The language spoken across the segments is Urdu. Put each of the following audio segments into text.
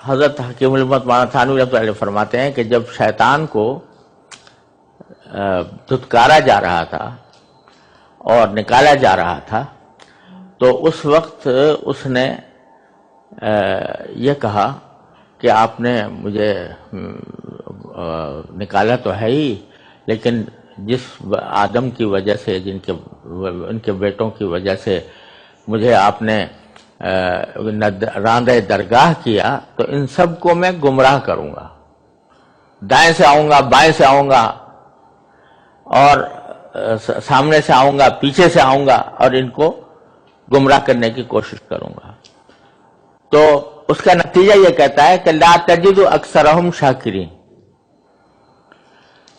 حضرت حکیم الامت مولانا تھانوی رحمۃ اللہ علیہ فرماتے ہیں کہ جب شیطان کو دھتکارا جا رہا تھا اور نکالا جا رہا تھا تو اس وقت اس نے یہ کہا کہ آپ نے مجھے نکالا تو ہے ہی، لیکن جس آدم کی وجہ سے ان کے بیٹوں کی وجہ سے مجھے آپ نے راندہ درگاہ کیا، تو ان سب کو میں گمراہ کروں گا، دائیں سے آؤں گا، بائیں سے آؤں گا، اور سامنے سے آؤں گا، پیچھے سے آؤں گا، اور ان کو گمراہ کرنے کی کوشش کروں گا۔ تو اس کا نتیجہ یہ کہتا ہے کہ لا تجد اکثرہم شاکرین،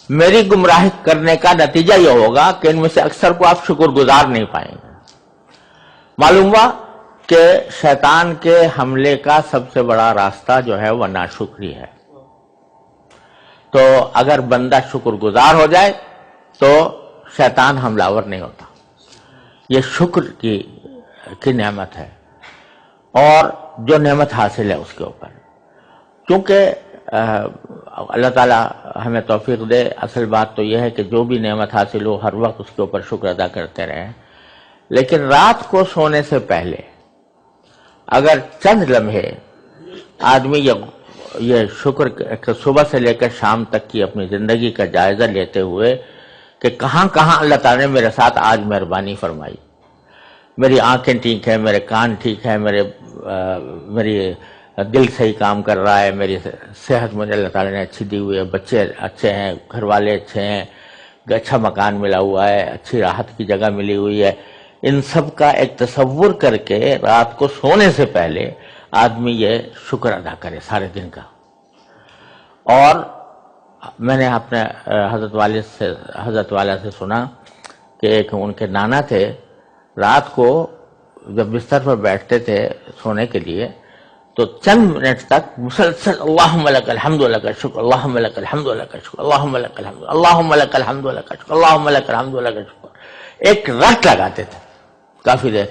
میری گمراہ کرنے کا نتیجہ یہ ہوگا کہ ان میں سے اکثر کو آپ شکر گزار نہیں پائیں گے۔ معلوم ہوا کہ شیطان کے حملے کا سب سے بڑا راستہ جو ہے وہ ناشکری ہے۔ تو اگر بندہ شکر گزار ہو جائے تو شیطان حملہ آور نہیں ہوتا۔ یہ شکر کی نعمت ہے، اور جو نعمت حاصل ہے اس کے اوپر، کیونکہ اللہ تعالیٰ ہمیں توفیق دے۔ اصل بات تو یہ ہے کہ جو بھی نعمت حاصل ہو ہر وقت اس کے اوپر شکر ادا کرتے رہیں، لیکن رات کو سونے سے پہلے اگر چند لمحے آدمی یہ شکر صبح سے لے کر شام تک کی اپنی زندگی کا جائزہ لیتے ہوئے کہ کہاں کہاں اللہ تعالیٰ نے میرے ساتھ آج مہربانی فرمائی، میری آنکھیں ٹھیک ہیں، میرے کان ٹھیک ہیں، میری دل صحیح کام کر رہا ہے، میری صحت مجھے اللہ تعالیٰ نے اچھی دی ہوئی ہے، بچے اچھے ہیں، گھر والے اچھے ہیں، اچھا مکان ملا ہوا ہے، اچھی راحت کی جگہ ملی ہوئی ہے، ان سب کا ایک تصور کر کے رات کو سونے سے پہلے آدمی یہ شکر ادا کرے سارے دن کا۔ اور میں نے اپنے حضرت والد سے سنا کہ ایک ان کے نانا تھے، رات کو جب بستر پر بیٹھتے تھے سونے کے لیے تو چند منٹ تک مسلسل اللہم لک الحمد لک الشکر، اللہم لک الحمد لک الشکر، اللہم لک الحمد، اللہم لک الحمد لک الشکر، اللہم لک الحمد لک الشکر، ایک رٹ لگاتے تھے کافی دیر۔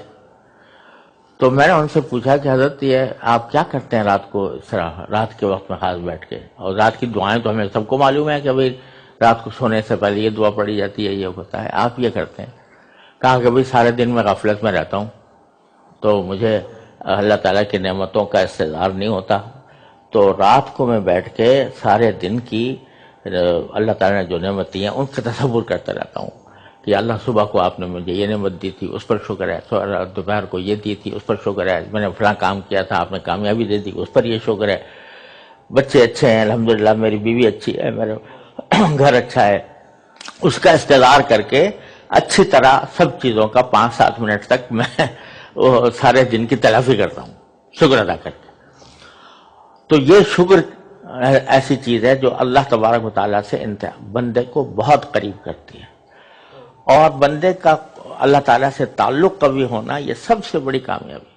تو میں نے ان سے پوچھا کہ حضرت یہ آپ کیا کرتے ہیں رات کو اس طرح، رات کے وقت میں خاص بیٹھ کے؟ اور رات کی دعائیں تو ہمیں سب کو معلوم ہے کہ بھئی رات کو سونے سے پہلے یہ دعا پڑھی جاتی ہے، یہ ہوتا ہے، آپ یہ کرتے ہیں؟ کہا کہ بھئی سارے دن میں غفلت میں رہتا ہوں، تو مجھے اللہ تعالیٰ کی نعمتوں کا استحضار نہیں ہوتا، تو رات کو میں بیٹھ کے سارے دن کی اللہ تعالیٰ نے جو نعمت دی ہیں ان کا تصور کرتا رہتا ہوں کہ اللہ صبح کو آپ نے مجھے یہ نعمت دی تھی، اس پر شکر ہے، دوپہر کو یہ دی تھی، اس پر شکر ہے، میں نے فلاں کام کیا تھا، آپ نے کامیابی دے دی، اس پر یہ شکر ہے، بچے اچھے ہیں الحمدللہ، میری بیوی اچھی ہے، میرا گھر اچھا ہے، اس کا استحضار کر کے اچھی طرح سب چیزوں کا 5-7 منٹ تک میں سارے دن کی تلافی کرتا ہوں شکر ادا کر کے۔ تو یہ شکر ایسی چیز ہے جو اللہ تبارک و تعالیٰ سے بندے کو بہت قریب کرتی ہے، اور بندے کا اللہ تعالیٰ سے تعلق قوی ہونا یہ سب سے بڑی کامیابی